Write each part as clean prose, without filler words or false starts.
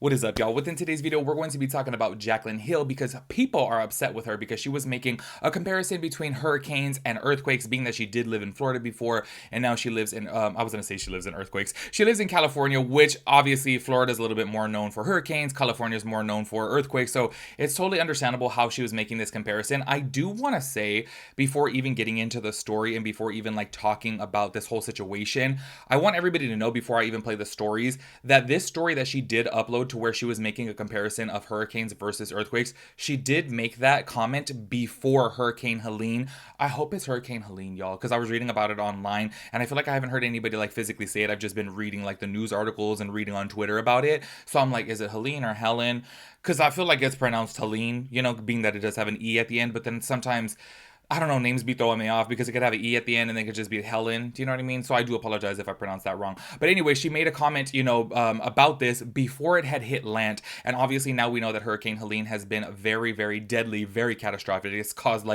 What is up, y'all? Within today's video, we're going to be talking about Jaclyn Hill because people are upset with her because she was making a comparison between hurricanes and earthquakes, being that she did live in Florida before, and now she lives in, I was going to say she lives in earthquakes. She lives in California, which obviously Florida is a little bit more known for hurricanes. California is more known for earthquakes. So it's totally understandable how she was making this comparison. I do want to say, before even getting into the story and before even like talking about this whole situation, I want everybody to know before I even play the stories that this story that she did upload to where she was making a comparison of hurricanes versus earthquakes, she did make that comment before Hurricane Helene. I hope it's Hurricane Helene, y'all, because I was reading about it online and I feel like I haven't heard anybody like physically say it. I've just been reading like the news articles and reading on Twitter about it. So I'm like, is it Helene or Helen? Because I feel like it's pronounced Helene, being that it does have an E at the end, but then sometimes I don't know, names be throwing me off because it could have an E at the end and then it could just be Helen. Do you know what I mean? So I do apologize if I pronounced that wrong. But anyway, she made a comment, about this before it had hit land. And obviously now we know that Hurricane Helene has been very, very deadly, very catastrophic. It's caused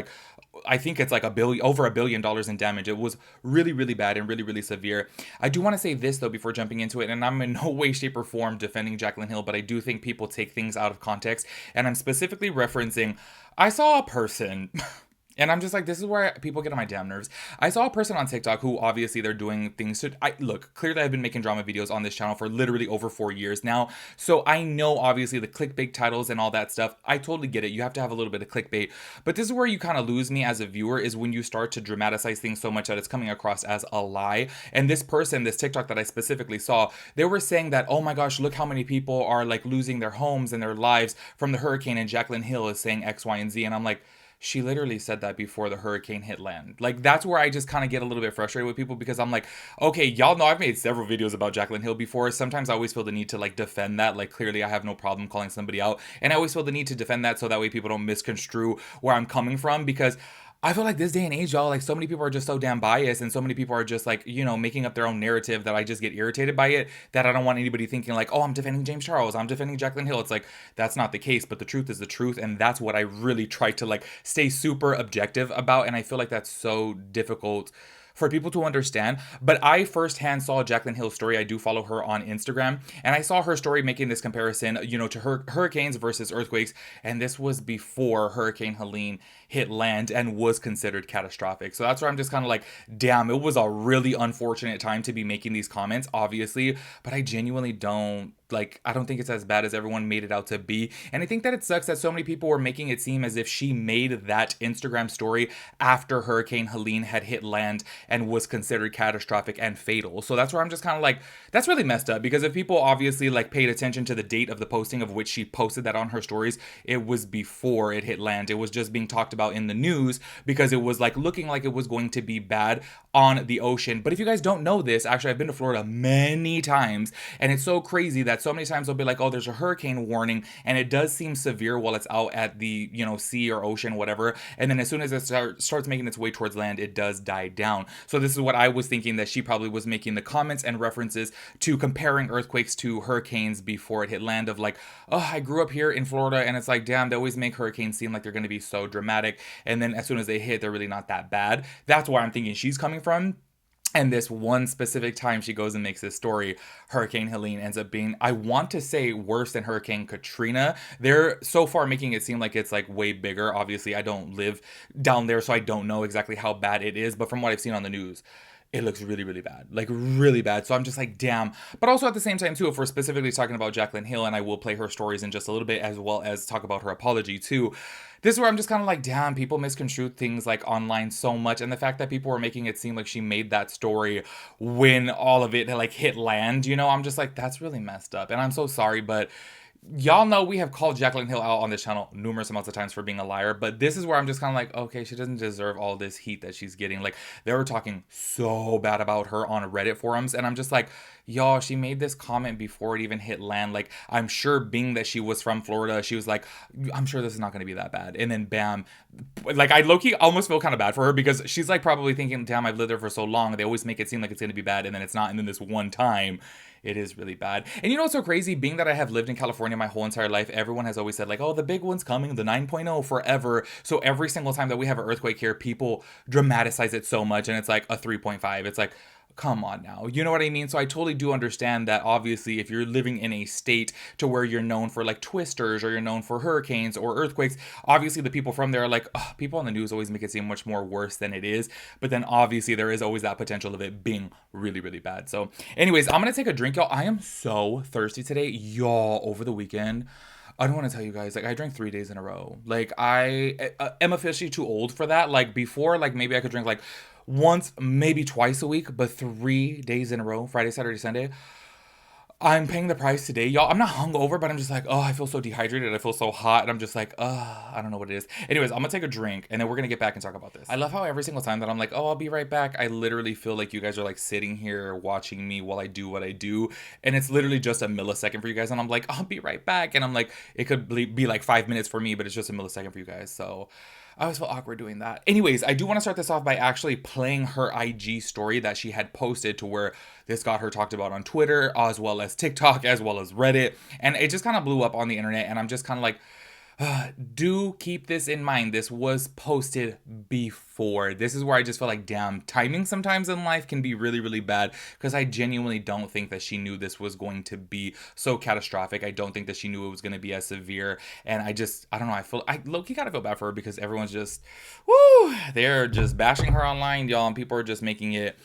I think it's like over $1 billion in damage. It was really, really bad and really, really severe. I do want to say this though before jumping into it, and I'm in no way, shape, or form defending Jaclyn Hill, but I do think people take things out of context. And I'm specifically referencing, I saw a person. And I'm just like, this is where people get on my damn nerves. I saw a person on TikTok who obviously they're doing things to, look, clearly I've been making drama videos on this channel for literally over 4 years now. So I know obviously the clickbait titles and all that stuff. I totally get it. You have to have a little bit of clickbait. But this is where you kind of lose me as a viewer, is when you start to dramatize things so much that it's coming across as a lie. And this person, this TikTok that I specifically saw, they were saying that, oh my gosh, look how many people are like losing their homes and their lives from the hurricane, and Jaclyn Hill is saying X, Y, and Z. And I'm like, she literally said that before the hurricane hit land. Like, that's where I just kind of get a little bit frustrated with people, because I'm like, okay, y'all know I've made several videos about Jaclyn Hill before. Sometimes I always feel the need to like defend that. Like, clearly I have no problem calling somebody out, and I always feel the need to defend that so that way people don't misconstrue where I'm coming from, because I feel like this day and age, y'all, like so many people are just so damn biased, and so many people are just like, making up their own narrative, that I just get irritated by it, that I don't want anybody thinking like, oh, I'm defending James Charles, I'm defending Jaclyn Hill. It's like, that's not the case, but the truth is the truth. And that's what I really try to like stay super objective about. And I feel like that's so difficult for people to understand. But I firsthand saw Jaclyn Hill's story. I do follow her on Instagram, and I saw her story making this comparison, to hurricanes versus earthquakes. And this was before Hurricane Helene hit land and was considered catastrophic. So that's where I'm just kind of like, damn, it was a really unfortunate time to be making these comments, obviously. But I genuinely don't. Like, I don't think it's as bad as everyone made it out to be. And I think that it sucks that so many people were making it seem as if she made that Instagram story after Hurricane Helene had hit land and was considered catastrophic and fatal. So that's where I'm just kind of like, that's really messed up, because if people obviously like paid attention to the date of the posting of which she posted that on her stories, it was before it hit land. It was just being talked about in the news because it was like looking like it was going to be bad on the ocean. But if you guys don't know this, actually, I've been to Florida many times, and it's so crazy that so many times they'll be like, oh, there's a hurricane warning, and it does seem severe while it's out at the, sea or ocean, whatever. And then as soon as it starts making its way towards land, it does die down. So this is what I was thinking, that she probably was making the comments and references to comparing earthquakes to hurricanes before it hit land, of like, oh, I grew up here in Florida, and it's like, damn, they always make hurricanes seem like they're going to be so dramatic. And then as soon as they hit, they're really not that bad. That's where I'm thinking she's coming from. And this one specific time she goes and makes this story, Hurricane Helene ends up being, I want to say, worse than Hurricane Katrina. They're so far making it seem like it's like way bigger. Obviously, I don't live down there, so I don't know exactly how bad it is. But from what I've seen on the news, it looks really, really bad. Like, really bad. So I'm just like, damn. But also at the same time, too, if we're specifically talking about Jaclyn Hill, and I will play her stories in just a little bit, as well as talk about her apology, too. This is where I'm just kind of like, damn, people misconstrue things like online so much. And the fact that people were making it seem like she made that story when all of it like hit land, I'm just like, that's really messed up. And I'm so sorry, but y'all know we have called Jaclyn Hill out on this channel numerous amounts of times for being a liar, but this is where I'm just kind of like, okay, she doesn't deserve all this heat that she's getting. Like, they were talking so bad about her on Reddit forums, and I'm just like, y'all, she made this comment before it even hit land. Like, I'm sure, being that she was from Florida, she was like, I'm sure this is not going to be that bad. And then bam, like, I low-key almost feel kind of bad for her, because she's like probably thinking, damn, I've lived there for so long, they always make it seem like it's going to be bad, and then it's not. And then this one time, it is really bad. And you know what's so crazy? Being that I have lived in California my whole entire life, everyone has always said like, oh, the big one's coming, the 9.0 forever. So every single time that we have an earthquake here, people dramatize it so much, and it's like a 3.5. It's like, come on now. You know what I mean? So I totally do understand that obviously if you're living in a state to where you're known for like twisters or you're known for hurricanes or earthquakes, obviously the people from there are like, "Ugh, people on the news always make it seem much more worse than it is." But then obviously there is always that potential of it being really, really bad. So anyways, I'm going to take a drink, y'all. I am so thirsty today. Y'all, over the weekend, I don't want to tell you guys, like, I drank 3 days in a row. Like, I am officially too old for that. Like, before, like, maybe I could drink, like, once, maybe twice a week, but 3 days in a row, Friday, Saturday, Sunday. I'm paying the price today, y'all. I'm not hungover, but I'm just like, oh, I feel so dehydrated. I feel so hot. And I'm just like, I don't know what it is. Anyways, I'm gonna take a drink and then we're gonna get back and talk about this. I love how every single time that I'm like, oh, I'll be right back, I literally feel like you guys are like sitting here watching me while I do what I do. And it's literally just a millisecond for you guys. And I'm like, I'll be right back. And I'm like, it could be like 5 minutes for me, but it's just a millisecond for you guys. So I always feel awkward doing that. Anyways, I do want to start this off by actually playing her IG story that she had posted to where this got her talked about on Twitter, as well as TikTok, as well as Reddit. And it just kind of blew up on the internet. And I'm just kind of like, do keep this in mind. This was posted before. This is where I just feel like, damn, timing sometimes in life can be really, really bad, because I genuinely don't think that she knew this was going to be so catastrophic. I don't think that she knew it was going to be as severe. And I don't know. I low-key gotta feel bad for her, because everyone's just, woo, they're just bashing her online, y'all. And people are just making it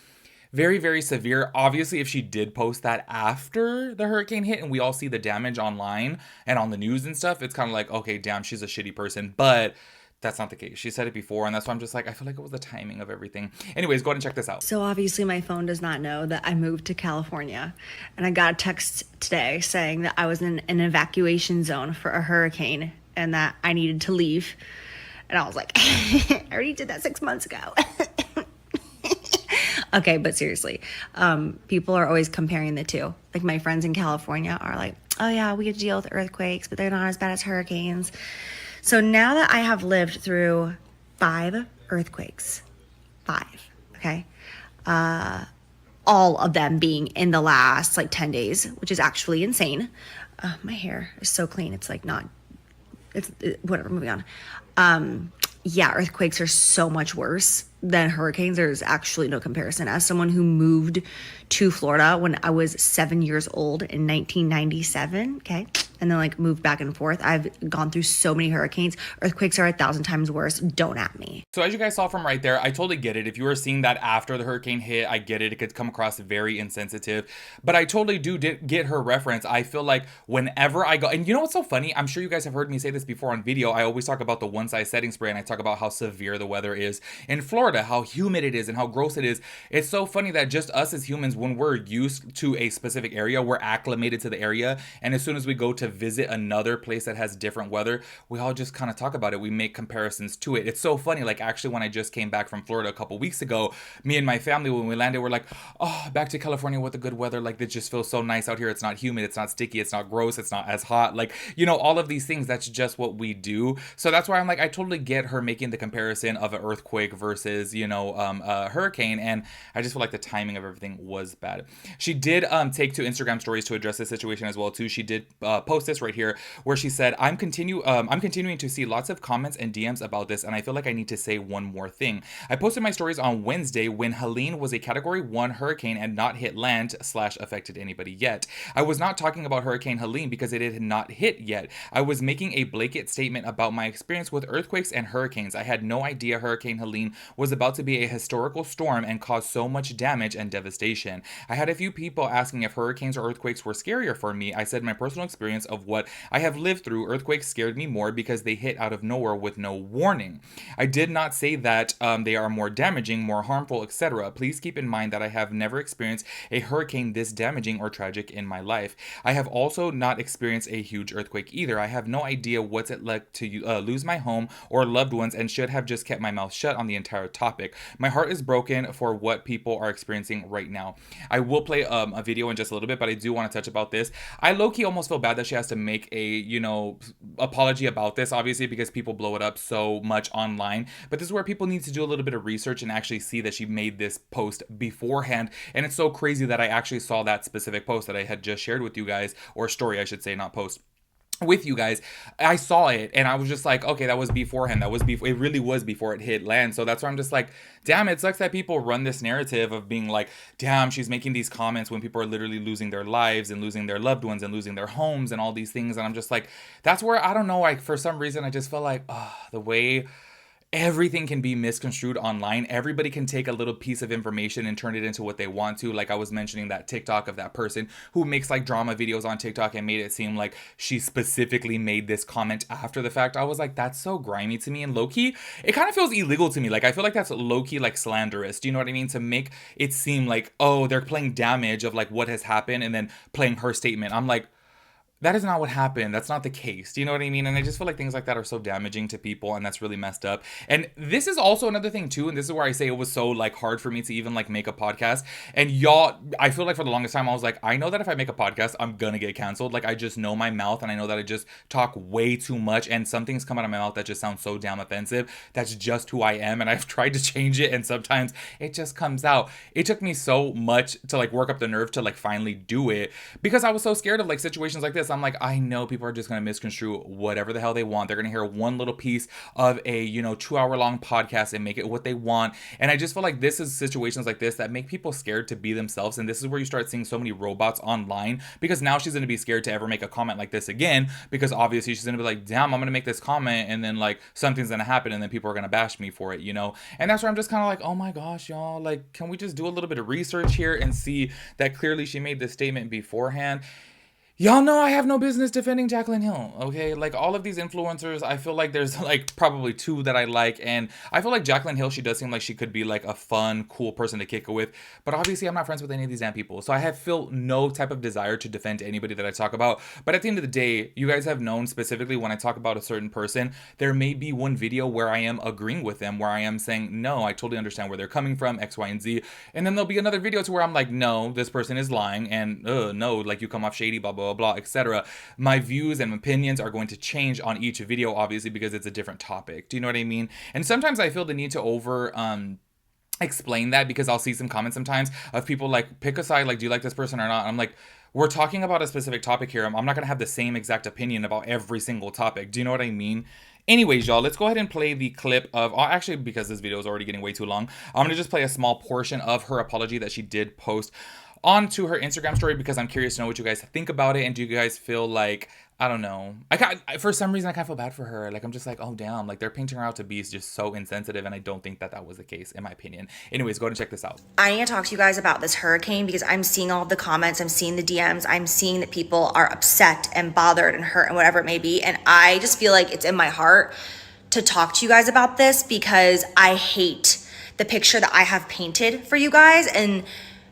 very, very severe. Obviously, if she did post that after the hurricane hit and we all see the damage online and on the news and stuff, it's kind of like, okay, damn, she's a shitty person. But that's not the case. She said it before, and that's why I'm just like, I feel like it was the timing of everything. Anyways, go ahead and check this out. So obviously my phone does not know that I moved to California. And I got a text today saying that I was in an evacuation zone for a hurricane and that I needed to leave. And I was like, I already did that 6 months ago. Okay, but seriously, people are always comparing the two. Like, my friends in California are like, oh yeah, we get to deal with earthquakes, but they're not as bad as hurricanes. So now that I have lived through 5 earthquakes, 5, okay, all of them being in the last like 10 days, which is actually insane. My hair is so clean. It's like not, whatever, moving on. Yeah, earthquakes are so much worse than hurricanes. There's actually no comparison. As someone who moved to Florida when I was 7 years old in 1997, okay, and then like moved back and forth, I've gone through so many hurricanes. Earthquakes are 1,000 times worse. Don't at me. So as you guys saw from right there, I totally get it. If you were seeing that after the hurricane hit, I get it. It could come across very insensitive, but I totally do get her reference. I feel like whenever I go, and you know what's so funny? I'm sure you guys have heard me say this before on video. I always talk about the one size setting spray, and I talk about how severe the weather is in Florida, how humid it is and how gross it is. It's so funny that just us as humans, when we're used to a specific area, we're acclimated to the area. And as soon as we go to visit another place that has different weather, we all just kind of talk about it. We make comparisons to it. It's so funny. Like, actually, when I just came back from Florida a couple weeks ago, me and my family, when we landed, we're like, oh, back to California with the good weather. Like, it just feels so nice out here. It's not humid. It's not sticky. It's not gross. It's not as hot. Like, you know, all of these things, that's just what we do. So that's why I'm like, I totally get her making the comparison of an earthquake versus, you know, a hurricane. And I just feel like the timing of everything was bad. She did take to Instagram stories to address this situation as well too. She did post this right here where she said, I'm continuing to see lots of comments and DMs about this, and I feel like I need to say one more thing. I posted my stories on Wednesday when Helene was a Category 1 hurricane and not hit land / affected anybody yet. I was not talking about Hurricane Helene because it had not hit yet. I was making a blanket statement about my experience with earthquakes and hurricanes. I had no idea Hurricane Helene was about to be a historical storm and cause so much damage and devastation. I had a few people asking if hurricanes or earthquakes were scarier for me. I said my personal experience of what I have lived through, earthquakes scared me more because they hit out of nowhere with no warning. I did not say that they are more damaging, more harmful, etc. Please keep in mind that I have never experienced a hurricane this damaging or tragic in my life. I have also not experienced a huge earthquake either. I have no idea what's it like to lose my home or loved ones and should have just kept my mouth shut on the entire topic. My heart is broken for what people are experiencing right now. I will play a video in just a little bit, but I do want to touch about this. I low-key almost feel bad that she has to make a, you know, apology about this, obviously, because people blow it up so much online. But this is where people need to do a little bit of research and actually see that she made this post beforehand. And it's so crazy that I actually saw that specific post that I had just shared with you guys, or story, I should say, not post. with you guys, I saw it and I was just like, okay, that was beforehand. That was before, it really was before it hit land. So that's why I'm just like, damn, it sucks that people run this narrative of being like, damn, she's making these comments when people are literally losing their lives and losing their loved ones and losing their homes and all these things. And I'm just like, that's where, I don't know, like for some reason I just felt like, the way everything can be misconstrued online. Everybody can take a little piece of information and turn it into what they want to. Like I was mentioning that TikTok of that person who makes like drama videos on TikTok and made it seem like she specifically made this comment after the fact. I was like, that's so grimy to me. And low-key, it kind of feels illegal to me. Like I feel like that's low-key like slanderous. Do you know what I mean? To make it seem like, oh, they're playing damage of like what has happened and then playing her statement. I'm like, that is not what happened. That's not the case. Do you know what I mean? And I just feel like things like that are so damaging to people, and that's really messed up. And this is also another thing too, and this is where I say it was so like hard for me to even like make a podcast. And y'all, I feel like for the longest time I was like, I know that if I make a podcast, I'm gonna get canceled. Like I just know my mouth, and I know that I just talk way too much, and some things come out of my mouth that just sound so damn offensive. That's just who I am, and I've tried to change it, and sometimes it just comes out. It took me so much to like work up the nerve to like finally do it because I was so scared of like situations like this. I'm like, I know people are just going to misconstrue whatever the hell they want. They're going to hear one little piece of a, 2 hour long podcast and make it what they want. And I just feel like this is situations like this that make people scared to be themselves. And this is where you start seeing so many robots online, because now she's going to be scared to ever make a comment like this again, because obviously she's going to be like, damn, I'm going to make this comment and then like something's going to happen and then people are going to bash me for it, And that's where I'm just kind of like, oh my gosh, y'all, like, can we just do a little bit of research here and see that clearly she made this statement beforehand? Y'all know I have no business defending Jaclyn Hill, okay? Like, all of these influencers, I feel like there's, like, probably two that I like, and I feel like Jaclyn Hill, she does seem like she could be, like, a fun, cool person to kick it with, but obviously I'm not friends with any of these damn people, so I feel no type of desire to defend anybody that I talk about. But at the end of the day, you guys have known specifically when I talk about a certain person, there may be one video where I am agreeing with them, where I am saying, no, I totally understand where they're coming from, X, Y, and Z, and then there'll be another video to where I'm like, no, this person is lying, and, no, like, you come off shady, blah, blah, blah, etc. My views and opinions are going to change on each video, obviously, because it's a different topic. Do you know what I mean? And sometimes I feel the need to explain that, because I'll see some comments sometimes of people like, pick a side, like, do you like this person or not? And I'm like, we're talking about a specific topic here. I'm not going to have the same exact opinion about every single topic. Do you know what I mean? Anyways, y'all, let's go ahead and play the clip of, actually, because this video is already getting way too long, I'm going to just play a small portion of her apology that she did post onto her Instagram story, because I'm curious to know what you guys think about it. And do you guys feel like, I don't know, for some reason I kind of feel bad for her. Like, I'm just like, oh damn, like they're painting her out to be just so insensitive, and I don't think that was the case, in my opinion. Anyways, go ahead and check this out. I need to talk to you guys about this hurricane, because I'm seeing all of the comments, I'm seeing the DMs, I'm seeing that people are upset and bothered and hurt and whatever it may be, and I just feel like it's in my heart to talk to you guys about this, because I hate the picture that I have painted for you guys, and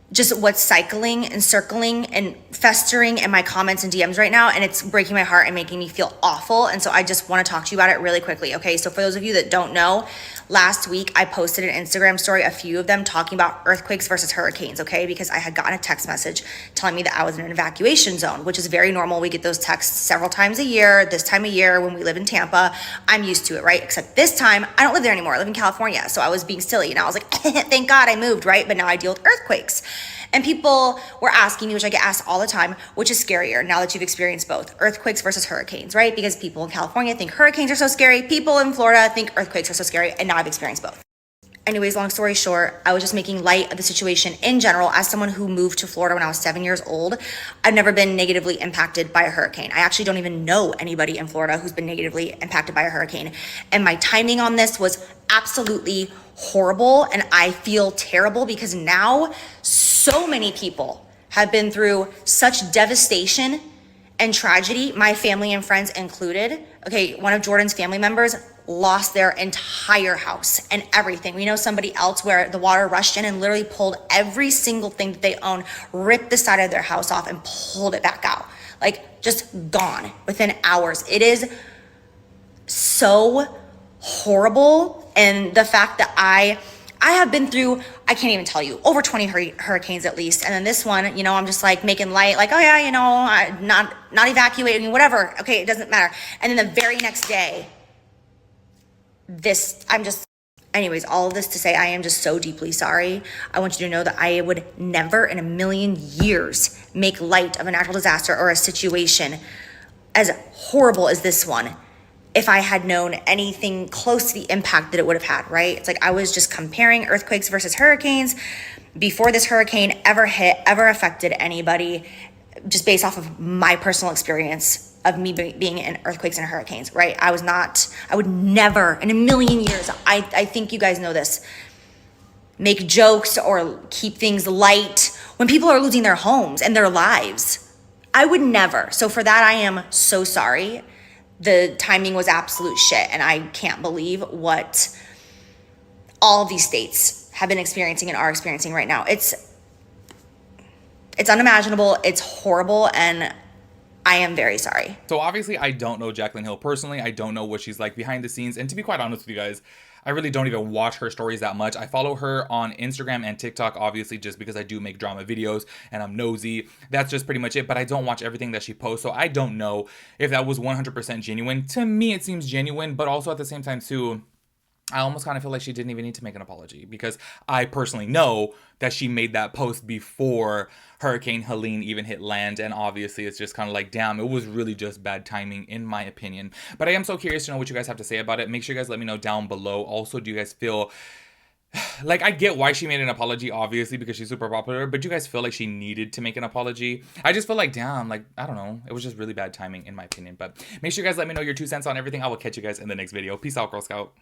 just what's cycling and circling and festering in my comments and DMs right now, and it's breaking my heart and making me feel awful. And so I just want to talk to you about it really quickly. Okay, so for those of you that don't know, last week I posted an Instagram story, a few of them, talking about earthquakes versus hurricanes, okay, because I had gotten a text message telling me that I was in an evacuation zone, which is very normal. We get those texts several times a year. This time of year when we live in Tampa, I'm used to it, right? Except this time I don't live there anymore. I live in California. So I was being silly and I was like, thank God I moved, right? But now I deal with earthquakes. And people were asking me, which I get asked all the time, which is scarier now that you've experienced both, earthquakes versus hurricanes, right? Because people in California think hurricanes are so scary. People in Florida think earthquakes are so scary. And now I've experienced both. Anyways, long story short, I was just making light of the situation in general. As someone who moved to Florida when I was 7 years old, I've never been negatively impacted by a hurricane. I actually don't even know anybody in Florida who's been negatively impacted by a hurricane. And my timing on this was absolutely horrible. And I feel terrible because now so many people have been through such devastation and tragedy, my family and friends included. Okay, one of Jordan's family members lost their entire house and everything. We know somebody else where the water rushed in and literally pulled every single thing that they own, ripped the side of their house off and pulled it back out. Like, just gone within hours. It is so horrible. And the fact that I have been through, I can't even tell you, over 20 hurricanes at least. And then this one, I'm just like making light, like, oh yeah, not evacuating, whatever. Okay, it doesn't matter. And then the very next day, anyways, all of this to say, I am just so deeply sorry. I want you to know that I would never in a million years make light of a natural disaster or a situation as horrible as this one if I had known anything close to the impact that it would have had, right? It's like I was just comparing earthquakes versus hurricanes before this hurricane ever hit, ever affected anybody, just based off of my personal experience of me being in earthquakes and hurricanes, right? I would never in a million years, I think you guys know this, make jokes or keep things light when people are losing their homes and their lives. I would never. So for that, I am so sorry. The timing was absolute shit, and I can't believe what all of these states have been experiencing and are experiencing right now. It's unimaginable, it's horrible, and I am very sorry. So obviously I don't know Jaclyn Hill personally. I don't know what she's like behind the scenes. And to be quite honest with you guys, I really don't even watch her stories that much. I follow her on Instagram and TikTok, obviously, just because I do make drama videos and I'm nosy. That's just pretty much it. But I don't watch everything that she posts. So I don't know if that was 100% genuine. To me, it seems genuine. But also at the same time, too, I almost kind of feel like she didn't even need to make an apology, because I personally know that she made that post before Hurricane Helene even hit land. And obviously it's just kind of like, damn, it was really just bad timing in my opinion. But I am so curious to know what you guys have to say about it. Make sure you guys let me know down below. Also, do you guys feel like, I get why she made an apology, obviously, because she's super popular, but do you guys feel like she needed to make an apology? I just feel like, damn, like, I don't know. It was just really bad timing in my opinion. But make sure you guys let me know your 2 cents on everything. I will catch you guys in the next video. Peace out, Girl Scout.